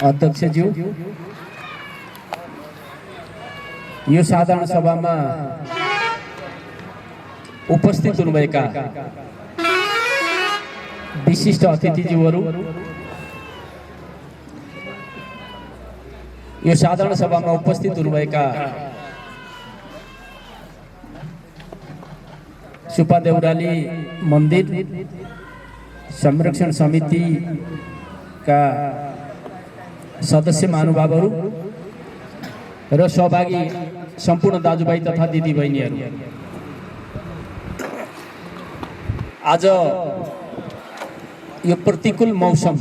अध्यक्षज्यू, यो साधारण सभामा उपस्थित हुनुभएका विशिष्ट अतिथिज्यूहरू, यो साधारण सभामा उपस्थित हुनुभएका सुपा देउराली मन्दिर संरक्षण समितिका सदस्य महानुभावहरू र सहभागी सम्पूर्ण दाजुभाइ तथा दिदीबहिनीहरू, आज यो प्रतिकूल मौसम,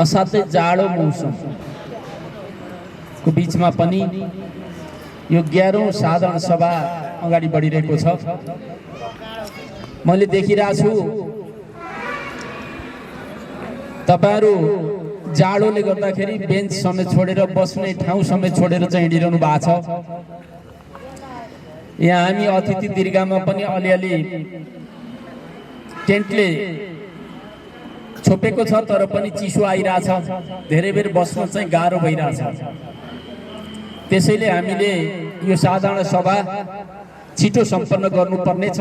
असाध्यै जाडो मौसम को बीचमा पनि यो 11औं साधारण सभा अगाडि बढिरहेको छ। मैले देखिरहेको छु तपाईहरु जाडोले गर्दाखेरि बेन्च समेत छोडेर, बस्ने ठाउँ समेत छोडेर चाहिँ हिँडिरहनु भएको छ। यहाँ हामी अतिथि दीर्घामा पनि अलिअलि टेन्टले छोपेको छ, तर पनि चिसो आइरहेछ, धेरै बेर बस्न चाहिँ गाह्रो भइरहेछ। त्यसैले हामीले यो साधारण सभा छिटो सम्पन्न गर्नुपर्ने छ।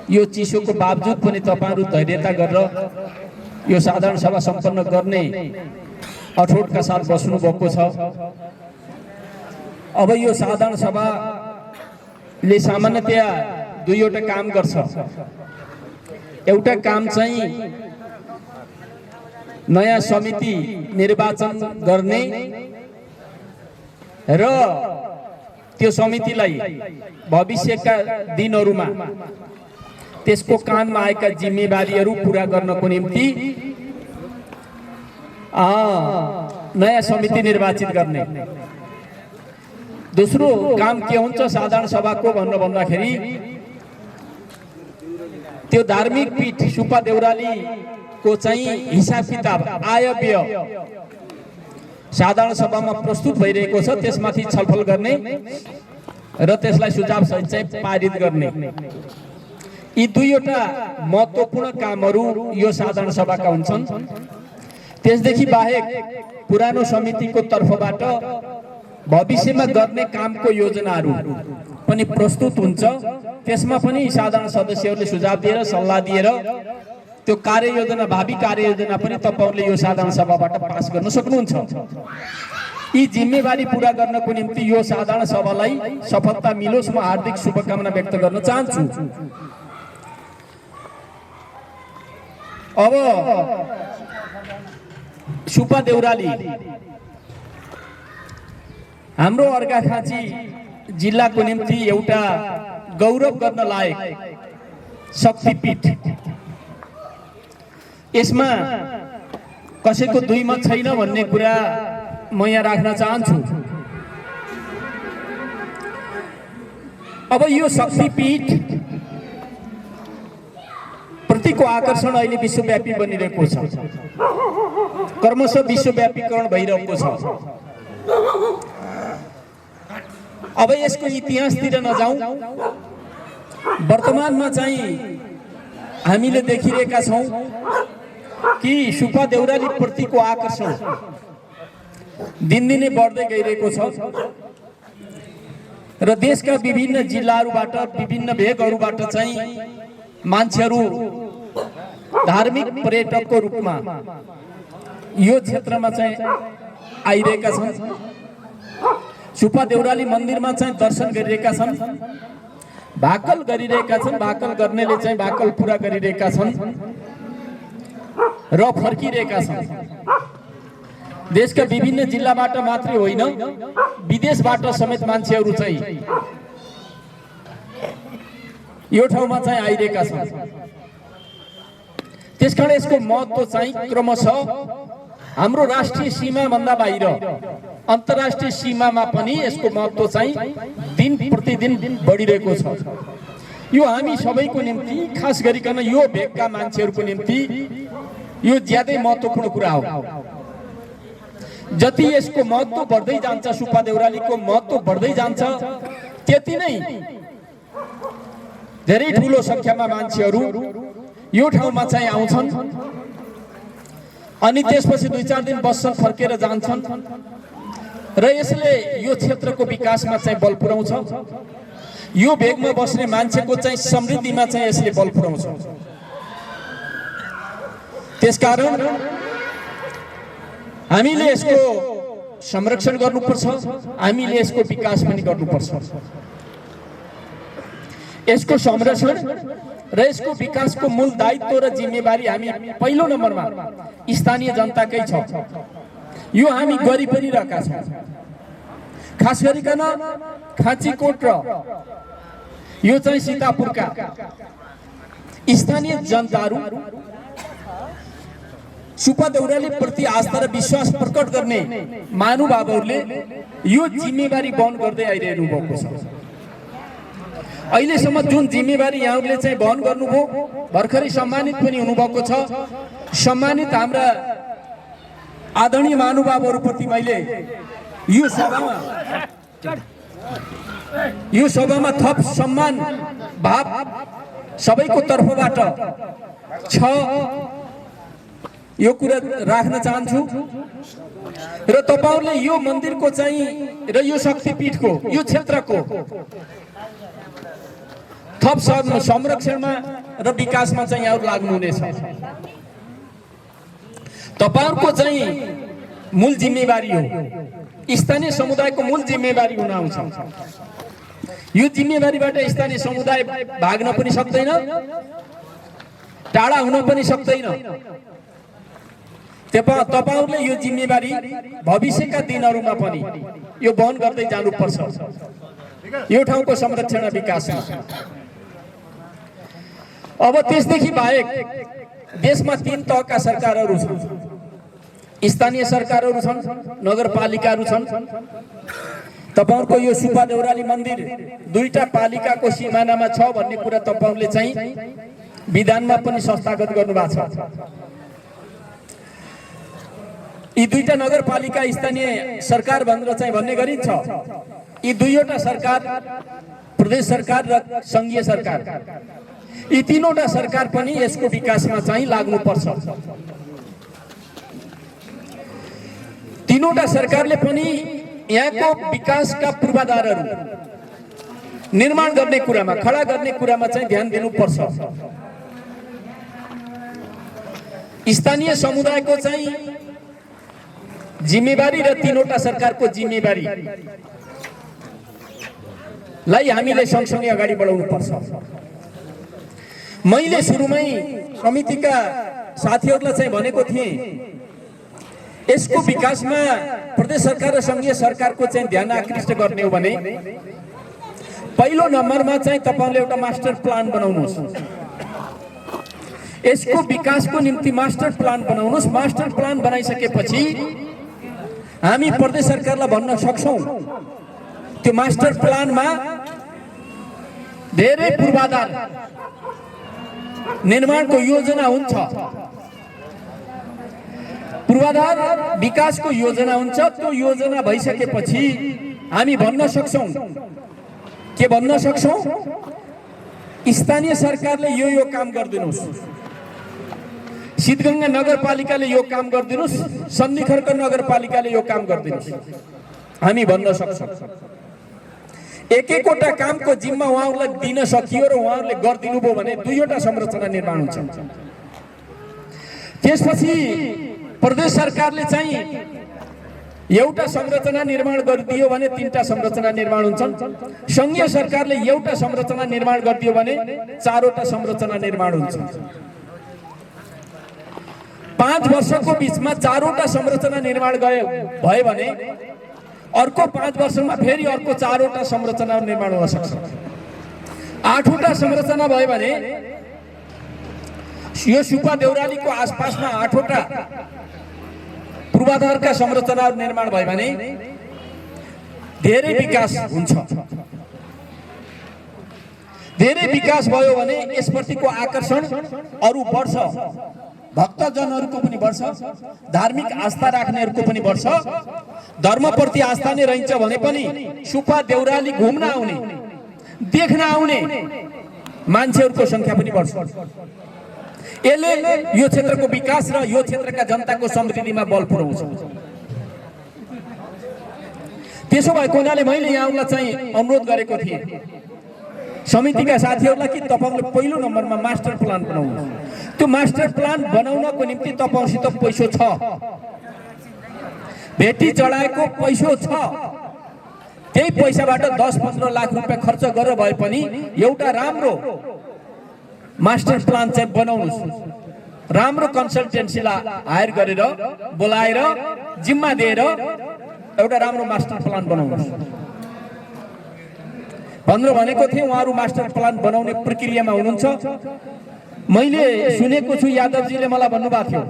यो चिसोको बावजुद पनि तपाईहरु धैर्यता गरेर यो साधारण सभा सम्पन्न गर्ने अठोटका साथ बस्नु भएको छ। अब यो साधारण सभाले सामान्यतया दुईवटा काम गर्छ। एउटा काम चाहिँ नयाँ समिति निर्वाचन गर्ने र त्यो समितिलाई भविष्यका दिनहरुमा त्यसको कानमा आएका जिम्मेवारीहरू पूरा गर्नको निम्ति नयाँ समिति निर्वाचित गर्ने। दोस्रो काम के हुन्छ साधारण सभाको भन्दाखेरि त्यो धार्मिक पीठ सुपा देउराली को चाहिँ हिसाब किताब, आय व्यय साधारण सभामा प्रस्तुत भइरहेको छ, त्यसमाथि छलफल गर्ने र त्यसलाई सुझाव सहित चाहिँ पारित गर्ने। यी दुईवटा महत्त्वपूर्ण कामहरू यो साधारण सभाका हुन्छन्। त्यसदेखि बाहेक पुरानो समितिको तर्फबाट भविष्यमा गर्ने कामको योजनाहरू पनि प्रस्तुत हुन्छ। त्यसमा पनि साधारण सदस्यहरूले सुझाव दिएर, सल्लाह दिएर त्यो कार्ययोजना, भावी कार्ययोजना पनि तपाईहरुले यो साधारण सभाबाट पास गर्न सक्नुहुन्छ। यी जिम्मेवारी पूरा गर्नको निम्ति यो साधारण सभालाई सफलता मिलोस्, म हार्दिक शुभकामना व्यक्त गर्न चाहन्छु। अब सुपा देउराली हाम्रो अर्घाखाँची जिल्लाको निम्ति एउटा गौरव गर्न लायक शक्तिपीठ। यसमा कसैको दुई मत छैन भन्ने कुरा म यहाँ राख्न चाहन्छु। अब यो शक्तिपीठ प्रतिको आकर्षण अहिले विश्वव्यापी बनिरहेको छ, क्रमशः विश्वव्यापीकरण भइरहेको छ। अब यसको इतिहासतिर नजाउँ, वर्तमानमा चाहिँ हामीले देखिरहेका छौं कि सुपा देउराली प्रतिको आकर्षण दिनदिनै बढ्दै गइरहेको छ र देशका विभिन्न जिल्लाहरूबाट, विभिन्न भेगहरूबाट चाहिँ मान्छेहरू धार्मिक पर्यटकको रूपमा यो क्षेत्रमा चाहिँ आइरहेका छन्। सुपा देउराली मन्दिरमा चाहिँ दर्शन गरिरहेका छन्, भाकल गरिरहेका छन्, भाकल गर्नेले चाहिँ भाकल पूरा गरिरहेका छन् र फर्किरहेका छन्। देशका विभिन्न जिल्लाबाट मात्रै होइन, विदेशबाट समेत मान्छेहरू चाहिँ यो ठाउँमा चाहिँ आइरहेका छन्। त्यसकारण यसको महत्त्व चाहिँ क्रमशः हाम्रो राष्ट्रिय सीमा भन्दा बाहिर अन्तर्राष्ट्रिय सीमामा पनि यसको महत्त्व चाहिँ दिन प्रतिदिन बढिरहेको छ। यो हामी सबैको निम्ति, खास गरिकन यो भेगका मान्छेहरूको निम्ति यो ज्यादै महत्त्वपूर्ण कुरा हो। जति यसको महत्त्व बढ्दै जान्छ, सुपा देउरालीको महत्त्व बढ्दै जान्छ, त्यति नै धेरै ठूलो संख्यामा मान्छेहरू यो ठाउँमा चाहिँ आउँछन्। अनि त्यसपछि 2-4 दिन बस्छन्, फर्केर जान्छन् र यसले यो क्षेत्रको विकासमा चाहिँ बल पुर्याउँछ। यो भेगमा बस्ने मान्छेको चाहिँ समृद्धिमा चाहिँ यसले बल पुर्याउँछ। त्यसकारण हामीले यसको संरक्षण गर्नुपर्छ, हामीले यसको विकास पनि गर्नुपर्छ। यसको संरक्षण र यसको विकासको मूल दायित्व र जिम्मेवारी हामी पहिलो नम्बरमा स्थानीय जनताकै छ। यो हामी गरि पनि रहेका छौँ। खास गरिकन खाँचीकोट र यो चाहिँ सीतापुरका स्थानीय जनताहरू सुब्बा देउराली प्रति आस्था र विश्वास प्रकट गर्ने महानुभावहरूले यो जिम्मेवारी वहन गर्दै आइरहनु भएको छ। अहिलेसम्म जुन जिम्मेवारी यहाँहरूले चाहिँ वहन गर्नुभयो, भर्खरै सम्मानित पनि हुनुभएको छ। सम्मानित हाम्रा आदरणीय महानुभावहरूप्रति मैले यो सभामा थप सम्मान भाव सबैको तर्फबाट छ, यो कुरा राख्न चाहन्छु। र तपाईहरुले यो मन्दिरको चाहिँ र यो शक्तिपीठको यो क्षेत्रको थप संरक्षणमा र विकासमा चाहिँ यहाँहरु लाग्नुहुनेछ। तपाईहरुको चाहिँ मूल जिम्मेवारी हो, स्थानीय समुदायको मूल जिम्मेवारी हुन आउँछ। यो जिम्मेवारीबाट स्थानीय समुदाय भाग्न पनि सक्दैन, टाढा हुन पनि सक्दैन। तपाईहरुले यो जिम्मेवारी भविष्यका दिनहरुमा पनि यो वहन गर्दै जानुपर्छ, यो ठाउँको संरक्षण विकासमा। अब त्यसदेखि बाहेक देशमा 3 तहका सरकारहरू छन्। स्थानीय सरकारहरू छन्, नगरपालिकाहरू छन्। तपाईहरुको यो सुब्बा देउराली मन्दिर 2टा पालिकाको सिमानामा छ भन्ने कुरा तपाईहरुले चाहिँ विधानमा पनि संस्थागत गर्नुभएको छ। यी 2टा नगरपालिका स्थानीय सरकार भनेर चाहिँ भन्ने गरिन्छ। यी 2वटा सरकार, प्रदेश सरकार र संघीय सरकार, यी 3वटा सरकार पनि यसको विकासमा चाहिँ लाग्नुपर्छ। 3वटा सरकारले पनि यहाँको विकासका पूर्वाधारहरू निर्माण गर्ने कुरामा, खडा गर्ने कुरामा चाहिँ ध्यान दिनुपर्छ। स्थानीय समुदायको चाहिँ जिम्मेवारी र 3वटा सरकारको जिम्मेवारी लाई हामीले सँगसँगै अगाडि बढाउनु पर्छ। मैले सुरुमै समितिका साथीहरूलाई चाहिँ भनेको थिएँ, यसको विकासमा प्रदेश सरकार र संघीय सरकारको चाहिँ ध्यान आकृष्ट गर्ने हो भने पहिलो नम्बरमा चाहिँ तपाईले एउटा मास्टर प्लान बनाउनुहोस्। यसको विकासको निम्ति मास्टर प्लान बनाउनुहोस्। मास्टर प्लान बनाइसकेपछि हामी प्रदेश सरकारलाई भन्न सक्छौं, त्यो मास्टर प्लानमा धेरै पूर्वाधार निर्माणको योजना हुन्छ, पूर्वाधार विकासको योजना हुन्छ। त्यो योजना भइसकेपछि हामी भन्न सक्छौं, के भन्न सक्छौं, स्थानीय सरकारले यो काम गरिदिनुस्, सिद्धगंगा नगरपालिकाले यो काम गरिदिनुस्, सन्धिखर्क नगरपालिकाले यो काम गरिदिनुस्, हामी भन्न सक्छौं। एक-एकवटा कामको जिम्मा उहाँहरूलाई दिन सकियो र उहाँहरूले गरिदिनु भयो भने 2वटा संरचना निर्माण हुन्छ। त्यसपछि प्रदेश सरकारले चाहिँ एउटा संरचना निर्माण गरिदियो भने 3टा संरचना निर्माण हुन्छन्। संघीय सरकारले एउटा संरचना निर्माण गरिदियो भने 4वटा संरचना निर्माण हुन्छ। 5 वर्षको बीचमा 4वटा संरचना निर्माण भयो भने अर्को 5 वर्षमा फेरि अर्को 4वटा संरचना निर्माण हुन सक्छ। 8वटा संरचना भयो भने यो सुब्बा देउरालीको आसपासमा 8वटा पूर्वाधारका संरचना निर्माण भयो भने धेरै विकास हुन्छ। धेरै विकास भयो भने यसप्रतिको आकर्षण अरु बढ्छ, भक्तजनहरूको पनि बढ्छ, धार्मिक आस्था राख्नेहरूको पनि बढ्छ। धर्मप्रति आस्था नै रहन्छ भने पनि सुब्बा देउराली घुम्न आउने, देख्न आउने मान्छेहरूको संख्या पनि बढ्छ। यसले यो क्षेत्रको विकास र यो क्षेत्रका जनताको समृद्धिमा बल पुर्याउँछ। त्यसो भएको हुनाले मैले यहाँलाई चाहिँ अनुरोध गरेको थिएँ समितिका साथीहरूलाई कि तपाईहरुले पहिलो नम्बरमा मास्टर प्लान बनाउनु। त्यो मास्टर प्लान बनाउनको निम्ति तपाईहरुसित पैसा छ, भेटी चढाएको पैसा छ। त्यही पैसाबाट 10-15 लाख रुपैयाँ खर्च गरेर भए पनि एउटा राम्रो मास्टर प्लान चाहिँ बनाउनुस्। राम्रो कन्सल्टेन्सीलाई हायर गरेर बोलाएर जिम्मा दिएर एउटा राम्रो मास्टर प्लान बनाउनुस् भनेर भनेको थिएँ। उहाँहरू मास्टर प्लान बनाउने प्रक्रियामा हुनुहुन्छ। मैले सुनेको छु यादवजीले मलाई भन्नुभएको थियो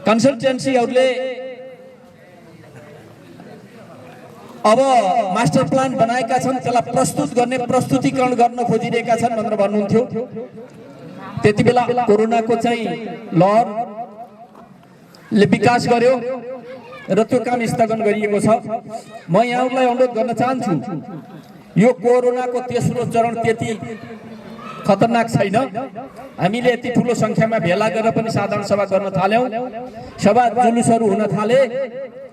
कन्सल्टेन्सीहरूले अब मास्टर प्लान बनाएका छन्, त्यसलाई प्रस्तुत गर्ने प्रस्तुतिकरण गर्न खोजिरहेका छन् भनेर भन्नुहुन्थ्यो। त्यति बेला कोरोनाको चाहिँ लहरले विकास गर्यो र त्यो काम स्थगन गरिएको छ। म यहाँहरूलाई अनुरोध गर्न चाहन्छु यो कोरोनाको तेस्रो चरण त्यति खतरनाक छैन। हामीले यति ठुलो संख्यामा भेला गरेर पनि साधारण सभा गर्न थाल्यौं, सभा जुलुसहरू हुन थाले।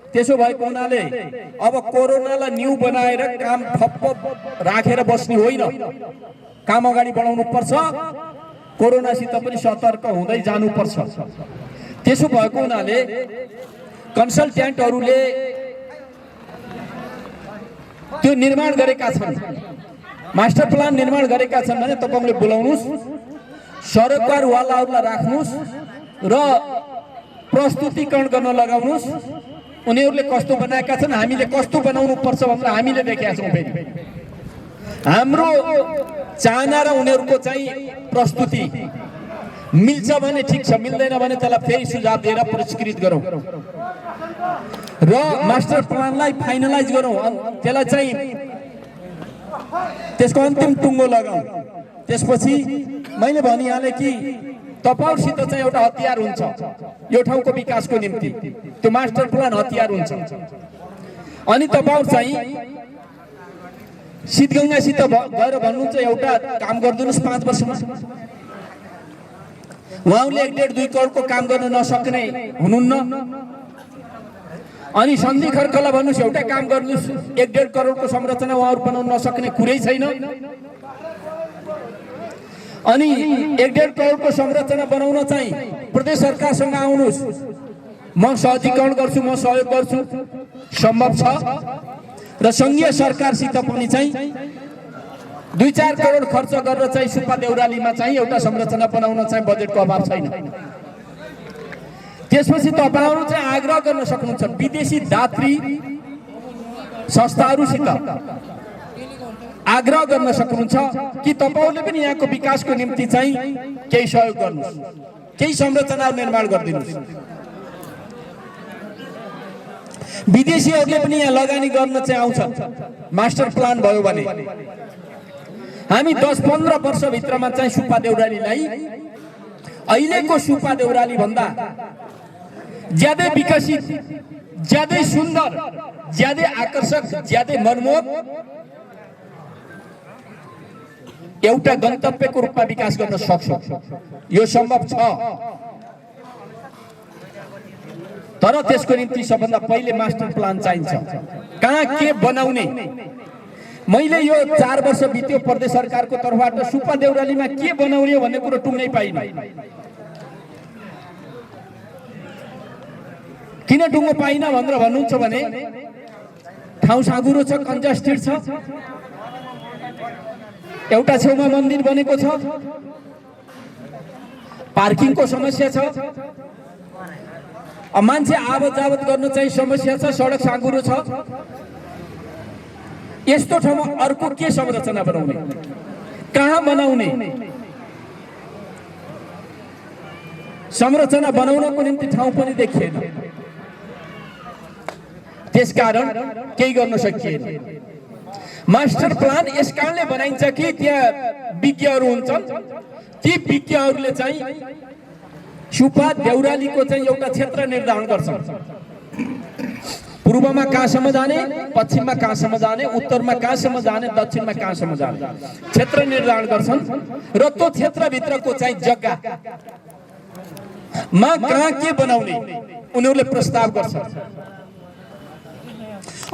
त्यसो भएको हुनाले अब कोरोनालाई न्यू बनाएर काम ठप्प राखेर बस्ने होइन, काम अगाडि बढाउनु पर्छ। कोरोनासित पनि सतर्क हुँदै जानुपर्छ। त्यसो भएको हुनाले कन्सल्टेन्टहरूले त्यो निर्माण गरेका छन्, मास्टर प्लान निर्माण गरेका छन् भने तपाईले बोलाउनुस्, सरकारवालाहरूलाई राख्नुस् र प्रस्तुतिकरण गर्न लगाउनुस्। उनीहरूले कस्तो बनाएका छन्, हामीले कस्तो बनाउनु पर्छ भनेर हामीले देखेका छौं। फेरि हाम्रो चाहना र उनीहरूको चाहिँ प्रस्तुति मिल्छ भने ठीक छ, मिल्दैन भने त्यसलाई फेरि सुझाव दिएर परिष्कृत गरौँ र मास्टर प्लानलाई फाइनलाइज गरौँ। त्यसलाई चाहिँ त्यसको अन्तिम टुङ्गो लगाऊ। त्यसपछि मैले भनिहालेँ कि तपाईहरुसित चाहिँ एउटा हतियार हुन्छ यो ठाउँको विकासको निम्ति, त्यो मास्टर प्लान हतियार हुन्छ। अनि तपाईहरु चाहिँ सिद्धगंगासित गएर भन्नुहुन्छ एउटा काम गर्दिनुस् 5 वर्षमा। उहाँले 1.5-2 करोडको काम गर्न नसक्ने हुनुहुन्न। अनि सन्धि खर्कलाई भन्नुस् एउटा काम गर्नुस् 1.5 करोडको संरचना उहाँहरु बनाउन नसक्ने कुरै छैन। अनि 1.5 करोडको संरचना बनाउन चाहिँ प्रदेश सरकारसँग आउनुस्, म सहजीकरण गर्छु, म सहयोग गर्छु, सम्भव छ। र संघीय सरकारसित पनि चाहिँ 2-4 करोड खर्च गरेर चाहिँ सुप्पा देउरालीमा चाहिँ एउटा संरचना बनाउन चाहिँ बजेटको अभाव छैन। त्यसपछि तपाईहरु चाहिँ आग्रह गर्न सक्नुहुन्छ विदेशी दात्री संस्थाहरुसित आग्रह गर्न सक्नुहुन्छ कि तपाईहरुले पनि यहाँको विकासको निम्ति चाहिँ केही सहयोग गर्नुस्, केही संरचना निर्माण गरिदिनुस्। विदेशीहरुले पनि यहाँ लगानी गर्न चाहिँ आउँछ मास्टर प्लान भयो भने। हामी 10-15 वर्ष भित्रमा चाहिँ सुप्पा देउरालीलाई अहिलेको सुप्पा देउराली भन्दा ज्यादै विकसित, ज्यादै सुन्दर, ज्यादै आकर्षक, ज्यादै मनमोहक एउटा गन्तव्यको रूपमा विकास गर्न सक्छौं। यो सम्भव छ। तर त्यसको निम्ति सबभन्दा पहिले मास्टर प्लान चाहिन्छ। कहाँ के बनाउने। मैले यो 4 वर्ष बित्यो प्रदेश सरकारको तर्फबाट सुप्पा देउरालीमा के बनाउने भन्ने कुरा टुङ्नै पाइनँ। किन टुङ्गो पाइन भनेर भन्नुहुन्छ भने ठाउँ साँघुरो छ, कन्जस्टेड छ, एउटा छेउमा मन्दिर बनेको छ, पार्किङको समस्या छ, मान्छे आवत जावत गर्न चाहिँ समस्या छ, सडक साँघुरो छ। यस्तो ठाउँमा अर्को के संरचना बनाउने, कहाँ बनाउने। संरचना बनाउनको निम्ति ठाउँ पनि देखिएन। त्यसकारण केही गर्न सकिएन। मास्टर प्लान यस कारणले बनाइन्छ कि त्यहाँ विज्ञहरू हुन्छन्, ती विज्ञहरूले चाहिँ सुप्पा देउरालीको चाहिँ एउटा क्षेत्र निर्धारण गर्छन्। पूर्व पूर्वमा कहाँसम्म जाने, पश्चिममा कहाँसम्म जाने, उत्तरमा कहाँसम्म जाने, दक्षिणमा कहाँसम्म जाने क्षेत्र निर्धारण गर्छन् र त्यो क्षेत्रभित्रको चाहिँ जग्गामा कहाँ के बनाउने उनीहरूले प्रस्ताव गर्छन्।